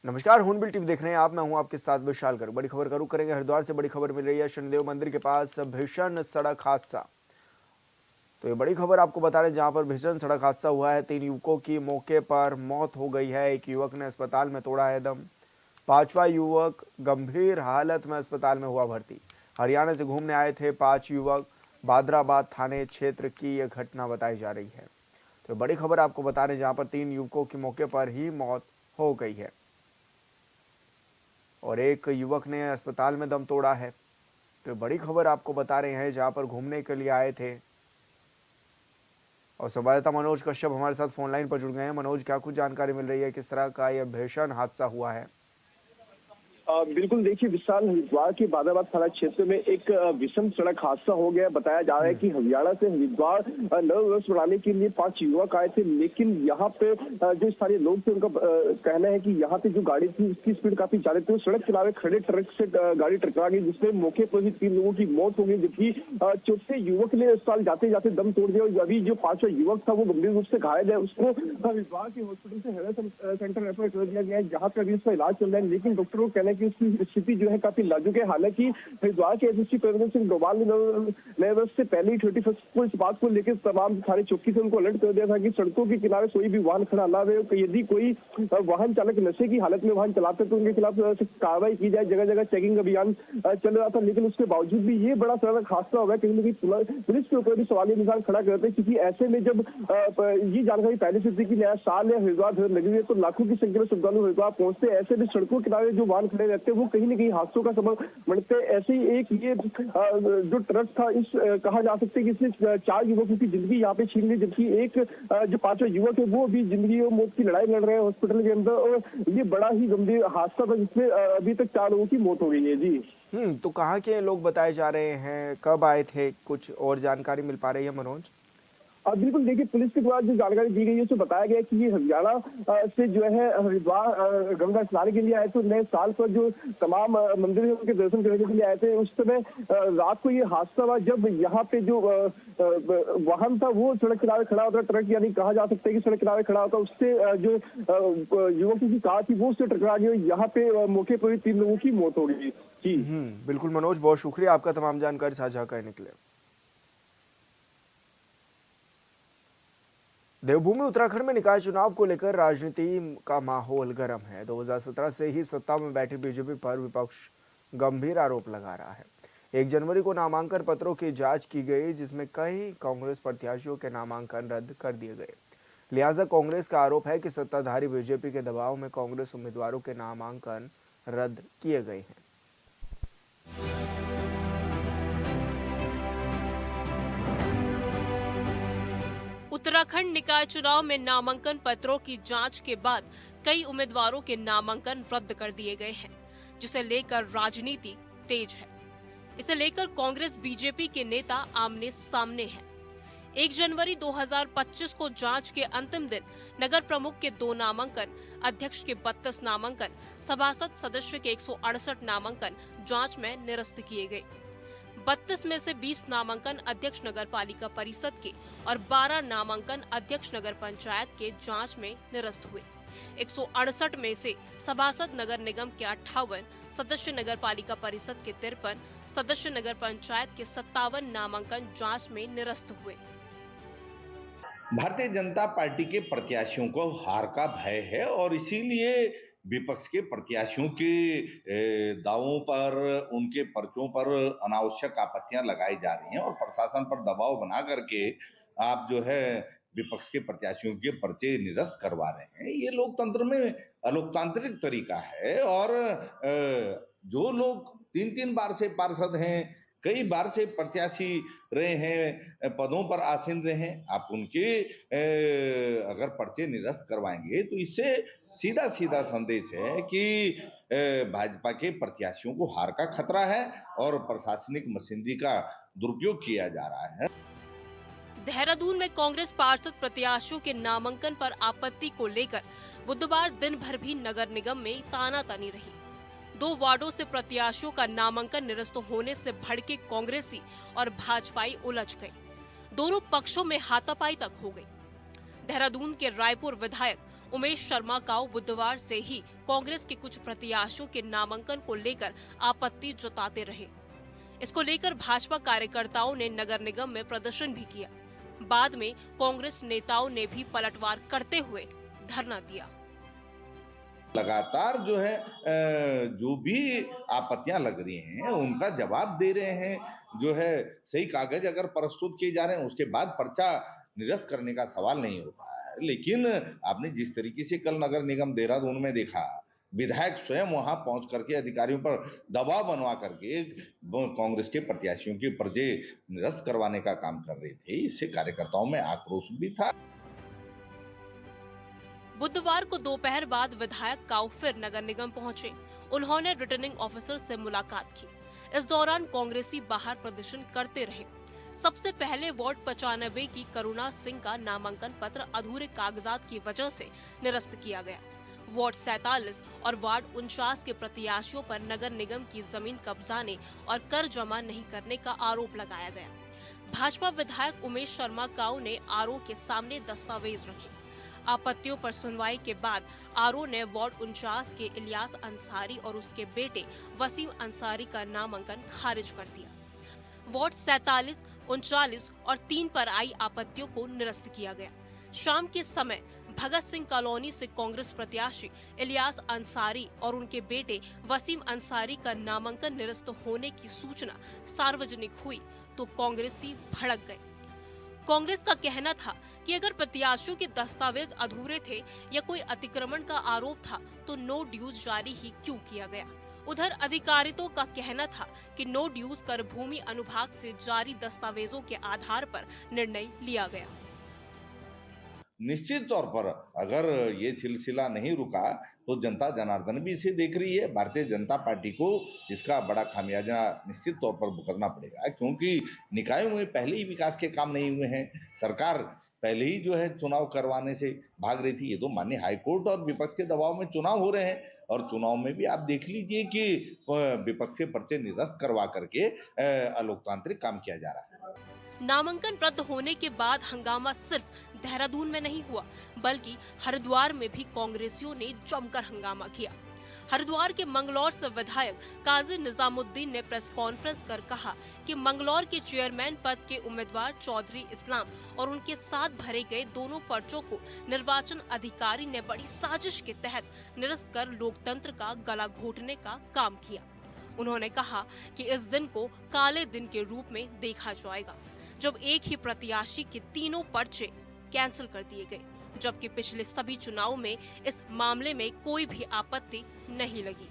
नमस्कार, हूनबिल टीवी देख रहे हैं आप। मैं हूं आपके साथ विशाल गर्ग। बड़ी खबर का रुख करेंगे। हरिद्वार से बड़ी खबर मिल रही है। शनिदेव मंदिर के पास भीषण सड़क हादसा। तो ये बड़ी खबर आपको बता रहे हैं, जहां पर भीषण सड़क हादसा हुआ है। 3 युवकों की मौके पर मौत हो गई है। एक युवक ने अस्पताल में तोड़ा है दम। 5वां युवक गंभीर हालत में अस्पताल में हुआ भर्ती। हरियाणा से घूमने आए थे 5 युवक। बादराबाद थाने क्षेत्र की यह घटना बताई जा रही है। तो बड़ी खबर आपको बता रहे हैं, जहां पर 3 युवकों की मौके पर ही मौत हो गई है और एक युवक ने अस्पताल में दम तोड़ा है। तो बड़ी खबर आपको बता रहे हैं, जहां पर घूमने के लिए आए थे। और संवाददाता मनोज कश्यप हमारे साथ फोन लाइन पर जुड़ गए हैं। मनोज, क्या कुछ जानकारी मिल रही है, किस तरह का यह भीषण हादसा हुआ है? बिल्कुल देखिए विशाल, हरिद्वार के बादराबाद थाना क्षेत्र में एक विषम सड़क हादसा हो गया। बताया जा रहा है कि हरियाणा से हरिद्वार नव वर्ष मनाने के लिए 5 युवक आए थे, लेकिन यहाँ पे जो स्थानीय लोग थे उनका कहना है कि यहाँ पे जो गाड़ी थी उसकी स्पीड काफी ज्यादा थी। सड़क किनारे खड़े ट्रक से गाड़ी टकरा गई, जिसमें मौके पर ही 3 लोगों की मौत हो गई, जबकि चौथे युवक ने अस्पताल जाते जाते दम तोड़ दिया। अभी जो 5वां युवक था वो गंभीर रूप से घायल है, उसको हरिद्वार के हॉस्पिटल से हेल्थ सेंटर रेफर कर दिया गया है, जहाँ पे अभी उसका इलाज चल रहा है। लेकिन डॉक्टरों का कहना है कि उसकी स्थिति जो है काफी नाजुक है। हालांकि हरिद्वार के एसएसपी प्रवीण सिंह डोभाल ने नए वर्ष से पहले ही 31 को इस बात को लेकर तमाम थाने चौकी से उनको अलर्ट कर दिया था कि सड़कों के किनारे कोई भी वाहन खड़ा ना रहे। यदि कोई वाहन चालक नशे की हालत में वाहन चलाते तो उनके खिलाफ कार्रवाई की जाए। जगह जगह चेकिंग अभियान चल रहा था, लेकिन उसके बावजूद भी ये बड़ा सड़क हादसा हो गया। कहीं ना कहीं पुलिस के ऊपर भी सवालिया निशान खड़ा करते हैं, क्योंकि ऐसे में जब ये जानकारी पहले से थी कि नया साल है, हरिद्वार लगी हुई है, तो लाखों की संख्या में श्रद्धालु हरिद्वार पहुंचते हैं। ऐसे में सड़कों किनारे जो वाहन खड़े रहते हैं वो कहीं ना कहीं हादसों का सबब बनते। ऐसे ही एक ये जो ट्रक था, इस कहा जा सकता है कि इसने 4 युवकों की जिंदगी यहाँ पे छीन ली, जबकि एक जो 5वां युवक है वो भी जिंदगी और मौत की लड़ाई लड़ रहे हैं हॉस्पिटल के अंदर। और ये बड़ा ही गंभीर हादसा था, जिसमें अभी तक 4 लोगों की मौत हो गई है। जी तो कहाँ के लोग बताए जा रहे हैं, कब आए थे, कुछ और जानकारी मिल पा रही है मनोज? अब बिल्कुल देखिए, पुलिस के द्वारा जो जानकारी दी गई है उसमें बताया गया कि ये हरियाणा से जो है हरिद्वार गंगा स्नान के लिए आए थे। नए साल पर जो तमाम मंदिर है उनके दर्शन करने के लिए आए थे। उस समय रात को ये हादसा हुआ, जब यहाँ पे जो वाहन था वो सड़क किनारे खड़ा होता, ट्रक यानी कहा जा सकता है कि सड़क किनारे खड़ा होता, उससे जो युवकों की कार थी वो उससे टकरा गई। यहाँ पे मौके पर ही 3 लोगों की मौत हो गई। जी बिल्कुल मनोज, बहुत शुक्रिया आपका तमाम जानकारी साझा करने के लिए। देवभूमि उत्तराखंड में निकाय चुनाव को लेकर राजनीति का माहौल गर्म है। 2017 से ही सत्ता में बैठी बीजेपी पर विपक्ष गंभीर आरोप लगा रहा है। 1 जनवरी को नामांकन पत्रों की जांच की गई, जिसमें कई कांग्रेस प्रत्याशियों के नामांकन रद्द कर दिए गए। लिहाजा कांग्रेस का आरोप है कि सत्ताधारी बीजेपी के दबाव में कांग्रेस उम्मीदवारों के नामांकन रद्द किए गए हैं। उत्तराखंड निकाय चुनाव में नामांकन पत्रों की जांच के बाद कई उम्मीदवारों के नामांकन रद्द कर दिए गए हैं, जिसे लेकर राजनीति तेज है। इसे लेकर कांग्रेस बीजेपी के नेता आमने सामने हैं। 1 जनवरी 2025 को जांच के अंतिम दिन नगर प्रमुख के 2 नामांकन, अध्यक्ष के 32 नामांकन, सभासद सदस्य के 168 नामांकन जांच में निरस्त किए गए। 32 में से 20 नामांकन अध्यक्ष नगर पालिका परिषद के और 12 नामांकन अध्यक्ष नगर पंचायत के जांच में निरस्त हुए। 168 में से सभासद नगर निगम के 58, सदस्य नगर पालिका परिषद के 53, सदस्य नगर पंचायत के 57 नामांकन जांच में निरस्त हुए। भारतीय जनता पार्टी के प्रत्याशियों को हार का भय है और इसीलिए विपक्ष के प्रत्याशियों के दावों पर, उनके पर्चों पर अनावश्यक आपत्तियां लगाई जा रही हैं और प्रशासन पर दबाव बना करके आप जो है विपक्ष के प्रत्याशियों के पर्चे निरस्त करवा रहे हैं। ये लोकतंत्र में अलोकतांत्रिक तरीका है और जो लोग 3-3 बार से पार्षद हैं, कई बार से प्रत्याशी रहे हैं, पदों पर आसीन रहे हैं, आप उनके अगर पर्चे निरस्त करवाएंगे तो इससे सीधा सीधा संदेश है कि भाजपा के प्रत्याशियों को हार का खतरा है और प्रशासनिक मशीनरी का दुरुपयोग किया जा रहा है। देहरादून में कांग्रेस पार्षद प्रत्याशियों के नामांकन पर आपत्ति को लेकर बुधवार दिन भर भी नगर निगम में तानातानी रही। 2 वार्डों से प्रत्याशियों का नामांकन निरस्त होने से भड़के कांग्रेसी और भाजपाई उलझ गए। दोनों पक्षों में हाथापाई तक हो गई। देहरादून के रायपुर विधायक उमेश शर्मा काऊ बुधवार से ही कांग्रेस के कुछ प्रत्याशियों के नामांकन को लेकर आपत्ति जताते रहे। इसको लेकर भाजपा कार्यकर्ताओं ने नगर निगम में प्रदर्शन भी किया। बाद में कांग्रेस नेताओं ने भी पलटवार करते हुए धरना दिया। लगातार जो है जो भी आपत्तियां लग रही हैं उनका जवाब दे रहे हैं। जो है सही कागज अगर प्रस्तुत किए जा रहे हैं उसके बाद पर्चा निरस्त करने का सवाल नहीं होता है। लेकिन आपने जिस तरीके से कल नगर निगम देहरादून में देखा, विधायक स्वयं वहां पहुंच करके अधिकारियों पर दबाव बनवा करके कांग्रेस के प्रत्याशियों के पर्चे निरस्त करवाने का काम कर रहे थे, इससे कार्यकर्ताओं में आक्रोश भी था। बुधवार को दोपहर बाद विधायक काऊ फिर नगर निगम पहुंचे। उन्होंने रिटर्निंग ऑफिसर से मुलाकात की। इस दौरान कांग्रेसी बाहर प्रदर्शन करते रहे। सबसे पहले वार्ड 95 की करुणा सिंह का नामांकन पत्र अधूरे कागजात की वजह से निरस्त किया गया। वार्ड 47 और वार्ड 49 के प्रत्याशियों पर नगर निगम की जमीन कब्जाने और कर जमा नहीं करने का आरोप लगाया गया। भाजपा विधायक उमेश शर्मा काऊ ने आरओ के सामने दस्तावेज रखे। आपत्तियों पर सुनवाई के बाद आरओ ने वार्ड 49 के इलियास अंसारी और उसके बेटे वसीम अंसारी का नामांकन खारिज कर दिया। वार्ड 47, 39 और 3 पर आई आपत्तियों को निरस्त किया गया। शाम के समय भगत सिंह कॉलोनी से कांग्रेस प्रत्याशी इलियास अंसारी और उनके बेटे वसीम अंसारी का नामांकन निरस्त होने की सूचना सार्वजनिक हुई तो कांग्रेसी भड़क गए। कांग्रेस का कहना था कि अगर प्रत्याशियों के दस्तावेज अधूरे थे या कोई अतिक्रमण का आरोप था तो नो ड्यूज जारी ही क्यों किया गया। उधर अधिकारियों का कहना था कि नो ड्यूज कर भूमि अनुभाग से जारी दस्तावेजों के आधार पर निर्णय लिया गया। निश्चित तौर पर अगर ये सिलसिला नहीं रुका तो जनता जनार्दन भी इसे देख रही है। भारतीय जनता पार्टी को इसका बड़ा खामियाजा निश्चित तौर पर भुगतना पड़ेगा, क्योंकि निकायों में पहले ही विकास के काम नहीं हुए हैं। सरकार पहले ही जो है चुनाव करवाने से भाग रही थी। ये तो माननीय हाईकोर्ट और विपक्ष के दबाव में चुनाव हो रहे हैं, और चुनाव में भी आप देख लीजिए कि विपक्ष के पर्चे निरस्त करवा करके अलोकतांत्रिक काम किया जा रहा है। नामांकन रद्द होने के बाद हंगामा सिर्फ देहरादून में नहीं हुआ, बल्कि हरिद्वार में भी कांग्रेसियों ने जमकर हंगामा किया। हरिद्वार के मंगलौर से विधायक काजी निजामुद्दीन ने प्रेस कॉन्फ्रेंस कर कहा कि मंगलौर के चेयरमैन पद के उम्मीदवार चौधरी इस्लाम और उनके साथ भरे गए दोनों पर्चों को निर्वाचन अधिकारी ने बड़ी साजिश के तहत निरस्त कर लोकतंत्र का गला घोटने का काम किया। उन्होंने कहा कि इस दिन को काले दिन के रूप में देखा जाएगा, जब एक ही प्रत्याशी के तीनों पर्चे कैंसिल कर दिए गए, जबकि पिछले सभी चुनाव में इस मामले में कोई भी आपत्ति नहीं लगी।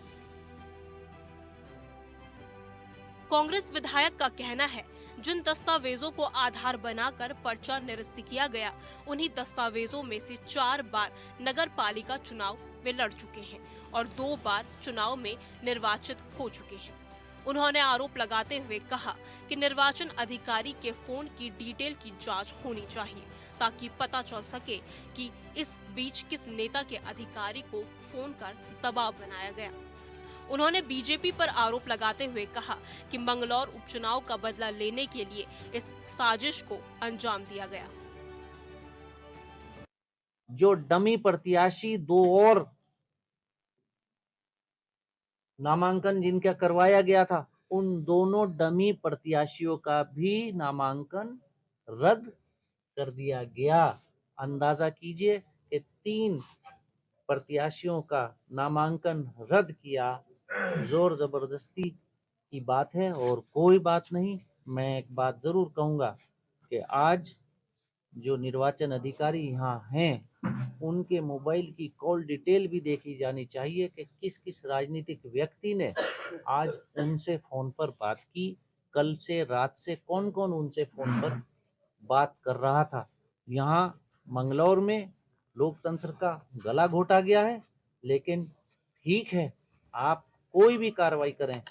कांग्रेस विधायक का कहना है, जिन दस्तावेजों को आधार बनाकर पर्चा निरस्त किया गया, उन्हीं दस्तावेजों में से 4 बार नगर पालिका चुनाव वे लड़ चुके हैं और 2 बार चुनाव में निर्वाचित हो चुके हैं। उन्होंने आरोप लगाते हुए कहा कि निर्वाचन अधिकारी के फोन की डिटेल की जांच होनी चाहिए, ताकि पता चल सके कि इस बीच किस नेता के अधिकारी को फोन कर दबाव बनाया गया। उन्होंने बीजेपी पर आरोप लगाते हुए कहा कि मंगलौर उपचुनाव का बदला लेने के लिए इस साजिश को अंजाम दिया गया। जो डमी प्रत्याशी 2 और नामांकन जिनका करवाया गया था, उन दोनों डमी प्रत्याशियों का भी नामांकन रद्द कर दिया गया। अंदाजा कीजिए कि 3 प्रत्याशियों का नामांकन रद्द किया। जोर जबरदस्ती की बात है और कोई बात नहीं। मैं एक बात जरूर कहूंगा कि आज जो निर्वाचन अधिकारी यहाँ हैं, उनके मोबाइल की कॉल डिटेल भी देखी जानी चाहिए कि किस किस राजनीतिक व्यक्ति ने आज उनसे फोन पर बात की। कल से रात से कौन कौन उनसे फोन पर बात कर रहा था। यहाँ मंगलौर में लोकतंत्र का गला घोटा गया है, लेकिन ठीक है, आप कोई भी कार्रवाई करें,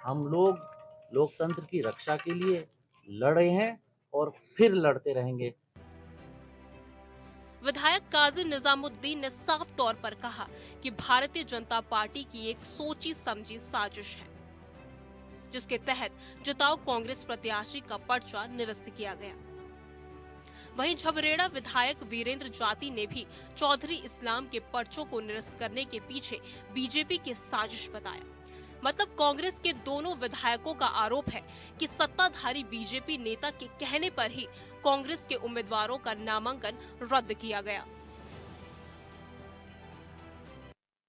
हम लोग लोकतंत्र की रक्षा के लिए लड़े हैं और फिर लड़ते रहेंगे। विधायक काजी निजामुद्दीन ने साफ तौर पर कहा कि भारतीय जनता पार्टी की एक सोची समझी साजिश है, जिसके तहत जिताऊ कांग्रेस प्रत्याशी का पर्चा निरस्त किया गया। वहीं झबरेड़ा विधायक वीरेंद्र जाती ने भी चौधरी इस्लाम के पर्चों को निरस्त करने के पीछे बीजेपी की साजिश बताया। मतलब कांग्रेस के दोनों विधायकों का आरोप है कि सत्ताधारी बीजेपी नेता के कहने पर ही कांग्रेस के उम्मीदवारों का नामांकन रद्द किया गया।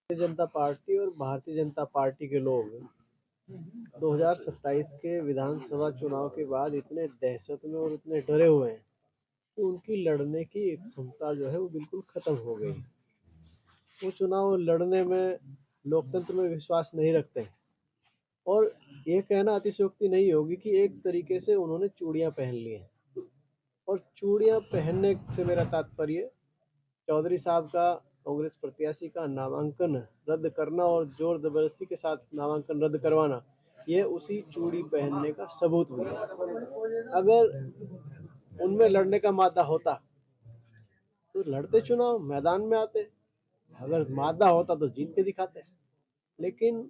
भारतीय जनता पार्टी और भारतीय जनता पार्टी के लोग 2027 के विधानसभा चुनाव के बाद इतने दहशत में और इतने डरे हुए हैं कि उनकी लड़ने की एक क्षमता जो है वो बिल्कुल खत्म हो गई। वो चुनाव लड़ने में लोकतंत्र में विश्वास नहीं रखते और ये कहना अतिशयोक्ति नहीं होगी कि एक तरीके से उन्होंने चूड़ियां पहन ली हैं। और चूड़ियां पहनने से मेरा तात्पर्य चौधरी साहब का कांग्रेस प्रत्याशी का नामांकन रद्द करना और जोर जबरदस्ती के साथ नामांकन रद्द करवाना, ये उसी चूड़ी पहनने का सबूत भी है। अगर उनमें लड़ने का मादा होता तो लड़ते, चुनाव मैदान में आते, अगर मादा होता तो जीत के दिखाते, लेकिन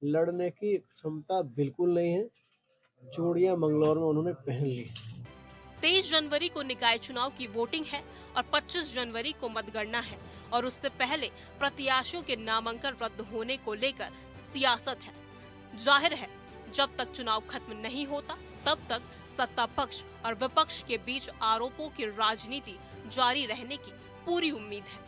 लड़ने की क्षमता बिल्कुल नहीं है। चूड़ियां मंगलौर में उन्होंने पहन ली। 23 जनवरी को निकाय चुनाव की वोटिंग है और 25 जनवरी को मतगणना है और उससे पहले प्रत्याशियों के नामांकन रद्द होने को लेकर सियासत है। जाहिर है जब तक चुनाव खत्म नहीं होता तब तक सत्ता पक्ष और विपक्ष के बीच आरोपों की राजनीति जारी रहने की पूरी उम्मीद है।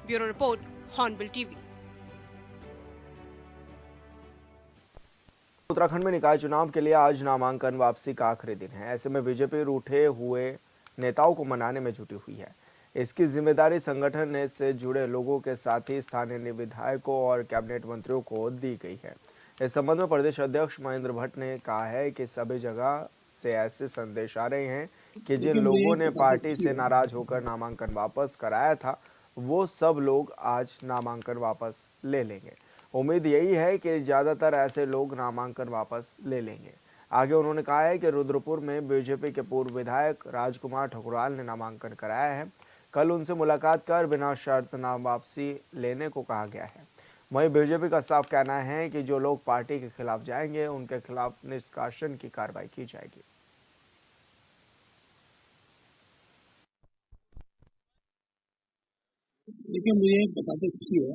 Bureau report, hornbill TV. Uttarakhand में निकाय चुनाव के लिए आज नामांकन वापसी का आखिरी दिन है। ऐसे में बीजेपी रूठे हुए नेताओं को मनाने में जुटी हुई है। इसकी जिम्मेदारी संगठन से जुड़े लोगों के साथ ही स्थानीय विधायकों और कैबिनेट मंत्रियों को दी गई है। इस संबंध में प्रदेश अध्यक्ष महेंद्र भट्ट ने कहा है कि सभी जगह से ऐसे संदेश आ रहे हैं कि जिन लोगों ने पार्टी से नाराज होकर नामांकन वापस कराया था वो सब लोग आज नामांकन वापस ले लेंगे। उम्मीद यही है कि ज्यादातर ऐसे लोग नामांकन वापस ले लेंगे। आगे उन्होंने कहा है कि रुद्रपुर में बीजेपी के पूर्व विधायक राजकुमार ठकुराल ने नामांकन कराया है। कल उनसे मुलाकात कर बिना शर्त नाम वापसी लेने को कहा गया है। वहीं बीजेपी का साफ कहना है कि जो लोग पार्टी के खिलाफ जाएंगे उनके खिलाफ निष्कासन की कार्रवाई की जाएगी। देखिए, मुझे बताते खुशी है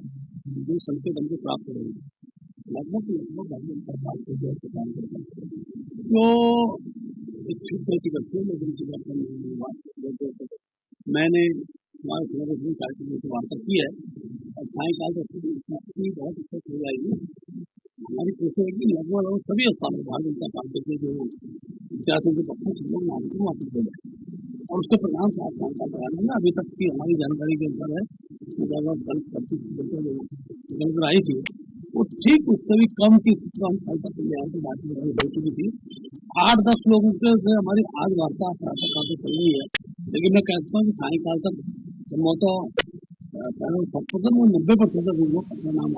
जो संकेत हमको प्राप्त हो रही है लगभग तो एक छूट गलती करते हैं, लेकिन मैंने हमारे संगठन कार्यक्रम से वार्ता की है और सायकाल तक बहुत अच्छा हो जाएगी। हमारी कोशिश है कि लगभग सभी स्थानों में भारतीय जनता पार्टी के जो प्रत्याशियों के पक्ष में नामांकन वापस हो जाए और उसके परिणाम साथ सायकाल कराने में अभी तक की हमारी जानकारी के अनुसार है आई थी वो ठीक उससे भी कम की बात हो चुकी थी। 8-10 लोगों के हमारी आज वार्ता चल रही है, लेकिन मैं कहता हूँ कि सायकाल तक संभवतः 90% लोग अपना नाम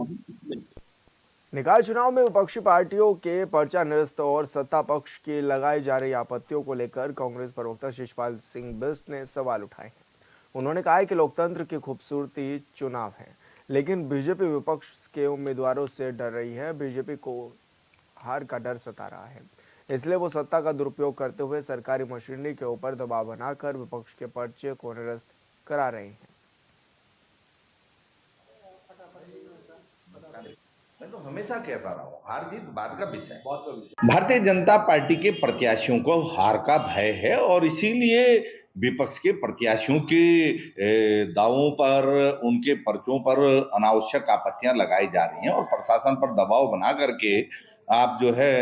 निकाय चुनाव में विपक्षी पार्टियों के पर्चा निरस्त और सत्ता पक्ष की लगाई जा रही आपत्तियों को लेकर कांग्रेस प्रवक्ता शिषपाल सिंह बिष्ट ने सवाल उठाए हैं। उन्होंने कहा है कि लोकतंत्र की खूबसूरती चुनाव है, लेकिन बीजेपी विपक्ष के उम्मीदवारों से डर रही है। बीजेपी को हार का डर सता रहा है, इसलिए वो सत्ता का दुरुपयोग करते हुए सरकारी मशीनरी के ऊपर दबाव बनाकर विपक्ष के पर्चे को निरस्त करा रहे हैं। मैं तो हमेशा कहता रहा हूँ, हार जीत बाद का विषय है। भारतीय जनता पार्टी के प्रत्याशियों को हार का भय है और इसीलिए विपक्ष के प्रत्याशियों के दावों पर, उनके पर्चों पर अनावश्यक आपत्तियां लगाई जा रही हैं और प्रशासन पर दबाव बना करके आप जो है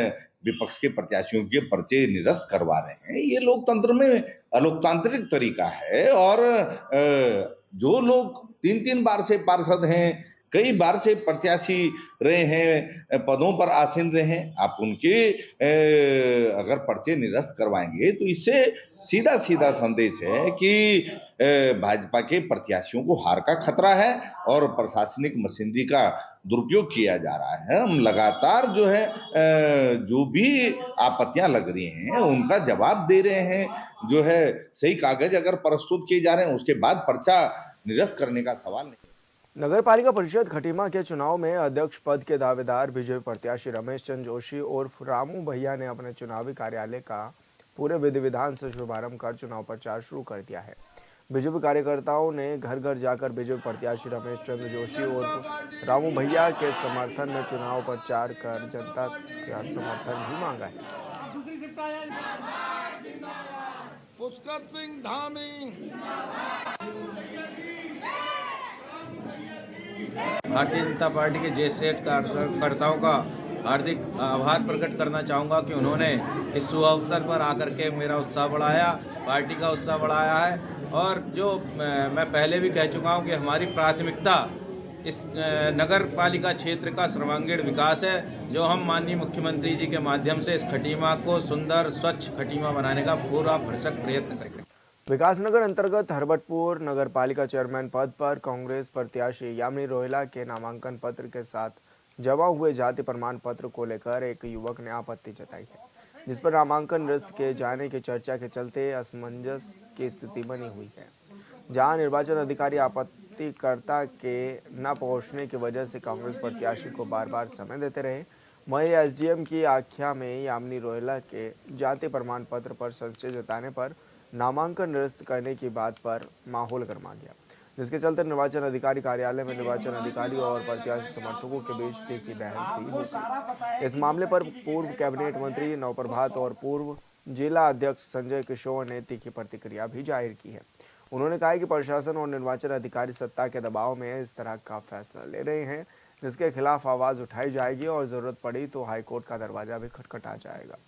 विपक्ष के प्रत्याशियों के पर्चे निरस्त करवा रहे हैं। ये लोकतंत्र में अलोकतांत्रिक तरीका है और जो लोग 3-3 बार से पार्षद हैं, कई बार से प्रत्याशी रहे हैं, पदों पर आसीन रहे हैं, आप उनके अगर पर्चे निरस्त करवाएंगे तो इससे सीधा सीधा संदेश है कि भाजपा के प्रत्याशियों को हार का खतरा है और प्रशासनिक मशीनरी का दुरुपयोग किया जा रहा है। हम लगातार जो है जो भी आपत्तियां लग रही हैं उनका जवाब दे रहे हैं। जो है सही कागज अगर प्रस्तुत किए जा रहे हैं उसके बाद पर्चा निरस्त करने का सवाल नहीं। नगर पालिका परिषद खटीमा के चुनाव में अध्यक्ष पद के दावेदार बीजेपी प्रत्याशी रमेश चंद्र जोशी और रामू भैया ने अपने चुनावी कार्यालय का पूरे विधि विधान से शुभारंभ कर चुनाव प्रचार शुरू कर दिया है। बीजेपी कार्यकर्ताओं ने घर घर जाकर बीजेपी प्रत्याशी रमेश चंद्र जोशी और रामू भैया के समर्थन में चुनाव प्रचार कर जनता का समर्थन भी मांगा है। पुष्कर सिंह धामी, भारतीय जनता पार्टी के ज्येष्ठ कार्यकर्ताओं का हार्दिक आभार प्रकट करना चाहूँगा कि उन्होंने इस शुभ अवसर पर आकर के मेरा उत्साह बढ़ाया, पार्टी का उत्साह बढ़ाया है। और जो मैं पहले भी कह चुका हूँ कि हमारी प्राथमिकता इस नगर पालिका क्षेत्र का सर्वांगीण विकास है, जो हम माननीय मुख्यमंत्री जी के माध्यम से इस खटीमा को सुंदर स्वच्छ खटीमा बनाने का पूरा भरसक प्रयत्न करेंगे। विकासनगर अंतर्गत हरबटपुर नगर पालिका चेयरमैन पद पर कांग्रेस प्रत्याशी यामिनी रोहिला के नामांकन पत्र के साथ जमा हुए जाति प्रमाण पत्र को लेकर एक युवक ने आपत्ति जताई है, जिस पर नामांकन निरस्त किए जाने की चर्चा के चलते असमंजस की स्थिति बनी हुई है। जहां निर्वाचन अधिकारी आपत्तिकर्ता के न पहुंचने की वजह से कांग्रेस प्रत्याशी को बार बार समय देते रहे, वहीं एसडीएम की आख्या में यामिनी रोहिला के जाति प्रमाण पत्र पर संशय जताने पर नामांकन निरस्त करने की बात पर माहौल गर्मा गया, जिसके चलते निर्वाचन अधिकारी कार्यालय में निर्वाचन अधिकारी और प्रत्याशी समर्थकों के बीच तीखी बहस भी हुई। इस मामले पर पूर्व कैबिनेट मंत्री नवप्रभात और पूर्व जिला अध्यक्ष संजय किशोर ने तीखी प्रतिक्रिया भी जाहिर की है। उन्होंने कहा कि प्रशासन और निर्वाचन अधिकारी सत्ता के दबाव में इस तरह का फैसला ले रहे हैं, जिसके खिलाफ आवाज उठाई जाएगी और जरूरत पड़ी तो हाईकोर्ट का दरवाजा भी खटखटा जाएगा।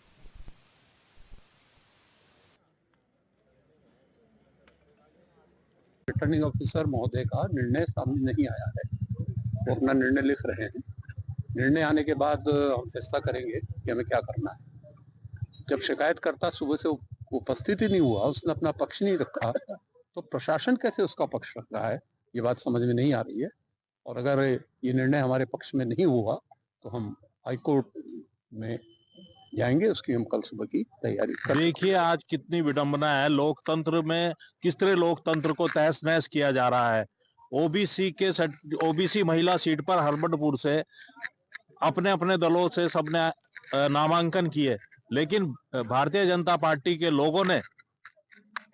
रिटर्निंग ऑफिसर महोदय का निर्णय सामने नहीं आया है, वो अपना निर्णय लिख रहे हैं। निर्णय आने के बाद हम फैसला करेंगे कि हमें क्या करना है। जब शिकायतकर्ता सुबह से उपस्थित ही नहीं हुआ, उसने अपना पक्ष नहीं रखा, तो प्रशासन कैसे उसका पक्ष रख रहा है, ये बात समझ में नहीं आ रही है। और अगर ये निर्णय हमारे पक्ष में नहीं हुआ तो हम हाईकोर्ट में जाएंगे, उसकी हम कल सुबह की तैयारी करें। देखिए आज कितनी विडंबना है, लोकतंत्र में किस तरह लोकतंत्र को तहस नहस किया जा रहा है। ओबीसी महिला सीट पर हरबटपुर से अपने अपने दलों से सबने नामांकन किए, लेकिन भारतीय जनता पार्टी के लोगों ने,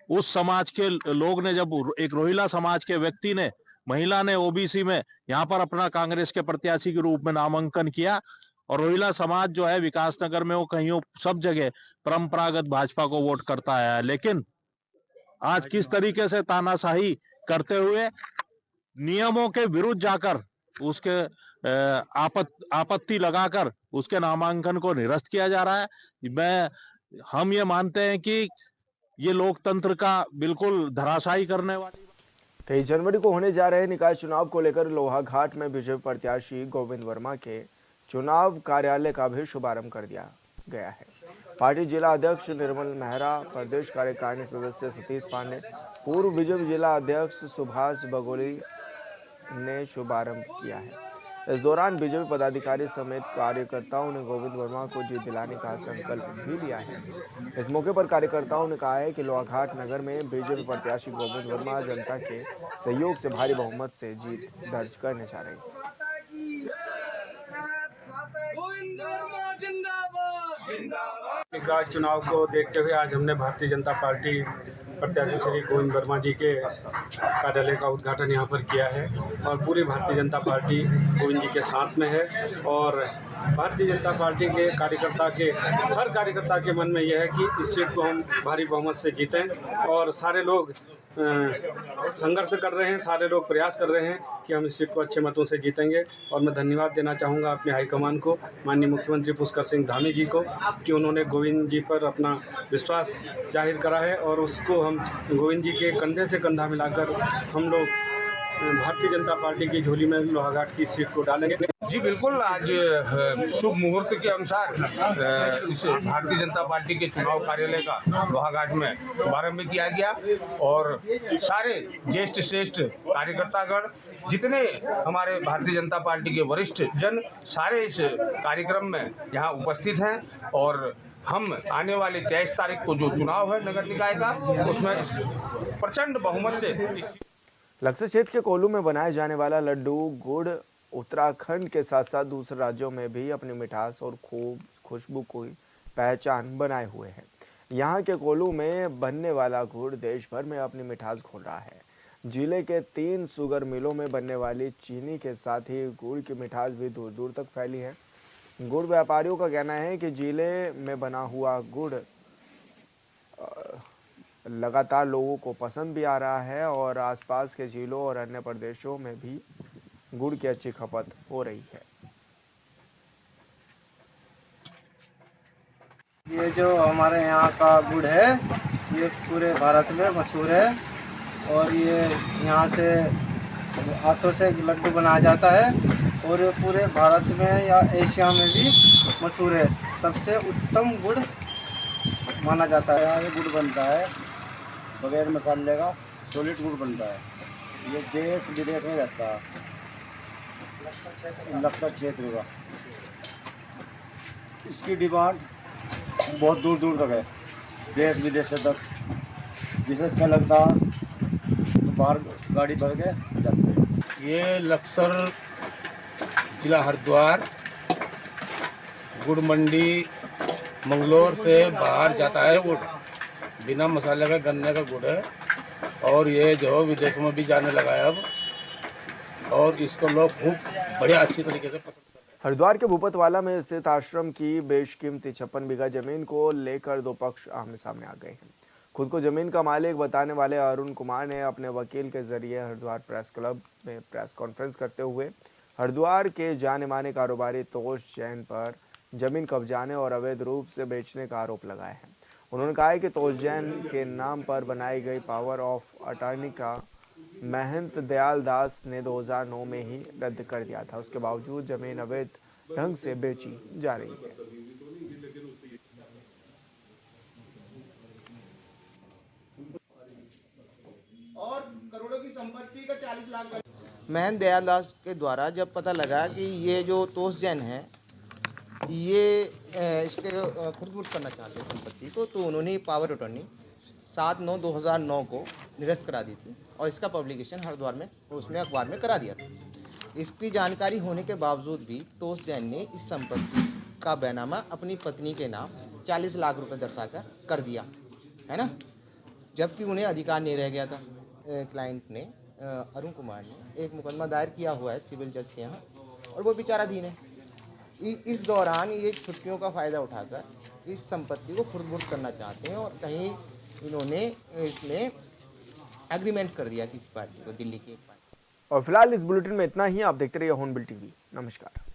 उस समाज के लोग ने, जब एक रोहिला समाज के व्यक्ति ने, महिला ने ओबीसी में यहाँ पर अपना कांग्रेस के प्रत्याशी के रूप में नामांकन किया, और रोहिला समाज जो है विकासनगर में वो कहीं सब जगह परंपरागत भाजपा को वोट करता है। लेकिन आज किस तरीके से तानाशाही करते हुए नियमों के विरुद्ध जाकर उसके आपत्ति लगाकर उसके नामांकन को निरस्त किया जा रहा है। हम ये मानते हैं कि ये लोकतंत्र का बिल्कुल धराशायी करने वाली। 23 जनवरी को होने जा रहे निकाय चुनाव को लेकर लोहाघाट में बीजेपी प्रत्याशी गोविंद वर्मा के चुनाव कार्यालय का भी शुभारंभ कर दिया गया है। पार्टी जिला अध्यक्ष निर्मल मेहरा, प्रदेश कार्यकारिणी सदस्य सतीश पांडे, पूर्व बीजेपी जिला अध्यक्ष सुभाष बगोली ने शुभारंभ किया है। इस दौरान बीजेपी पदाधिकारी समेत कार्यकर्ताओं ने गोविंद वर्मा को जीत दिलाने का संकल्प भी लिया है। इस मौके पर कार्यकर्ताओं ने कहा है कि लोहाघाट नगर में बीजेपी प्रत्याशी गोविंद वर्मा जनता के सहयोग से भारी बहुमत से जीत दर्ज करने जा रहे हैं। निकाय चुनाव को देखते हुए आज हमने भारतीय जनता पार्टी प्रत्याशी श्री गोविंद वर्मा जी के कार्यालय का उद्घाटन यहाँ पर किया है, और पूरी भारतीय जनता पार्टी गोविंद जी के साथ में है। और भारतीय जनता पार्टी के हर कार्यकर्ता के मन में यह है कि इस सीट को हम भारी बहुमत से जीतें, और सारे लोग संघर्ष कर रहे हैं, सारे लोग प्रयास कर रहे हैं कि हम इस सीट को अच्छे मतों से जीतेंगे। और मैं धन्यवाद देना चाहूँगा अपने हाईकमान को, माननीय मुख्यमंत्री पुष्कर सिंह धामी जी को, कि उन्होंने गोविंद जी पर अपना विश्वास जाहिर करा है, और उसको हम गोविंद जी के कंधे से कंधा मिलाकर हम लोग भारतीय जनता पार्टी की झोली में लोहाघाट की सीट को डालेंगे। जी बिल्कुल, आज शुभ मुहूर्त के अनुसार इस भारतीय जनता पार्टी के चुनाव कार्यालय का लोहाघाट में शुभारंभ किया गया, और सारे ज्येष्ठ श्रेष्ठ कार्यकर्तागण, जितने हमारे भारतीय जनता पार्टी के वरिष्ठ जन, सारे इस कार्यक्रम में यहाँ उपस्थित हैं। और हम आने वाले 23 तारीख को जो चुनाव है नगर निकाय का, उसमें प्रचंड बहुमत से लक्सर क्षेत्र के कोल्लू में बनाए जाने वाला लड्डू गुड़ उत्तराखंड के साथ साथ दूसरे राज्यों में भी अपनी मिठास और खूब खुशबू की पहचान बनाए हुए है। यहाँ के कोल्लू में बनने वाला गुड़ देश भर में अपनी मिठास घोल रहा है। जिले के 3 शुगर मिलों में बनने वाली चीनी के साथ ही गुड़ की मिठास भी दूर दूर तक फैली है। गुड़ व्यापारियों का कहना है कि जिले में बना हुआ गुड़ लगातार लोगों को पसंद भी आ रहा है और आसपास के जिलों और अन्य प्रदेशों में भी गुड़ की अच्छी खपत हो रही है। ये जो हमारे यहाँ का गुड़ है ये पूरे भारत में मशहूर है और ये यहाँ से हाथों से लड्डू बनाया जाता है और ये पूरे भारत में या एशिया में भी मशहूर है। सबसे उत्तम गुड़ माना जाता है। यहाँ ये गुड़ बनता है बगैर मसाले का, सॉलिड गुड़ बनता है। ये देश विदेश में रहता है, लक्सर क्षेत्र का। इसकी डिमांड बहुत दूर दूर तक है, देश विदेश तक। जिसे अच्छा लगता तो बाहर गाड़ी भर के जाते हैं। ये लक्सर जिला हरिद्वार गुड़ मंडी मंगलोर से बाहर जाता है गुड़, बिना मसाले का गन्ने का गुड़ है और ये जो विदेशों में भी जाने लगा है अब और इसको लोग खूब बढ़िया अच्छी तरीके से पसंद। हरिद्वार के भूपतवाला में स्थित आश्रम की बेशकीमती 56 बीघा जमीन को लेकर 2 पक्ष आमने सामने आ गए हैं। खुद को जमीन का मालिक बताने वाले अरुण कुमार ने अपने वकील के जरिए हरिद्वार प्रेस क्लब में प्रेस कॉन्फ्रेंस करते हुए हरिद्वार के जाने माने कारोबारी तोष जैन पर जमीन कब्जाने और अवैध रूप से बेचने का आरोप लगाया है। उन्होंने कहा है कि तोष जैन के नाम पर बनाई गई पावर ऑफ अटॉर्नी का महंत दयाल दास ने 2009 में ही रद्द कर दिया था। उसके बावजूद जमीन अवैध ढंग से बेची जा रही है। और करोड़ों की संपत्ति का 40 लाख। महंत दयाल दास के द्वारा जब पता लगा कि ये जो तोष जैन है ये इसके खुर्द-बुर्द करना चाहते हैं संपत्ति को, तो उन्होंने पावर अटॉर्नी 7/9/2009 को निरस्त करा दी थी और इसका पब्लिकेशन हरिद्वार में उसमें अखबार में करा दिया था। इसकी जानकारी होने के बावजूद भी तोष जैन ने इस संपत्ति का बैनामा अपनी पत्नी के नाम 40 लाख रुपए दर्शाकर कर दिया है ना, जबकि उन्हें अधिकार नहीं रह गया था। क्लाइंट ने अरुण कुमार ने एक मुकदमा दायर किया हुआ है सिविल जज के यहाँ और वो विचाराधीन है। इस दौरान ये छुट्टियों का फ़ायदा उठाकर इस संपत्ति को खुर्द-बुर्द करना चाहते हैं और कहीं इन्होंने इसमें एग्रीमेंट कर दिया किसी पार्टी को, दिल्ली की एक पार्टी। और फिलहाल इस बुलेटिन में इतना ही। आप देखते रहिए हॉर्नबिल टीवी। नमस्कार।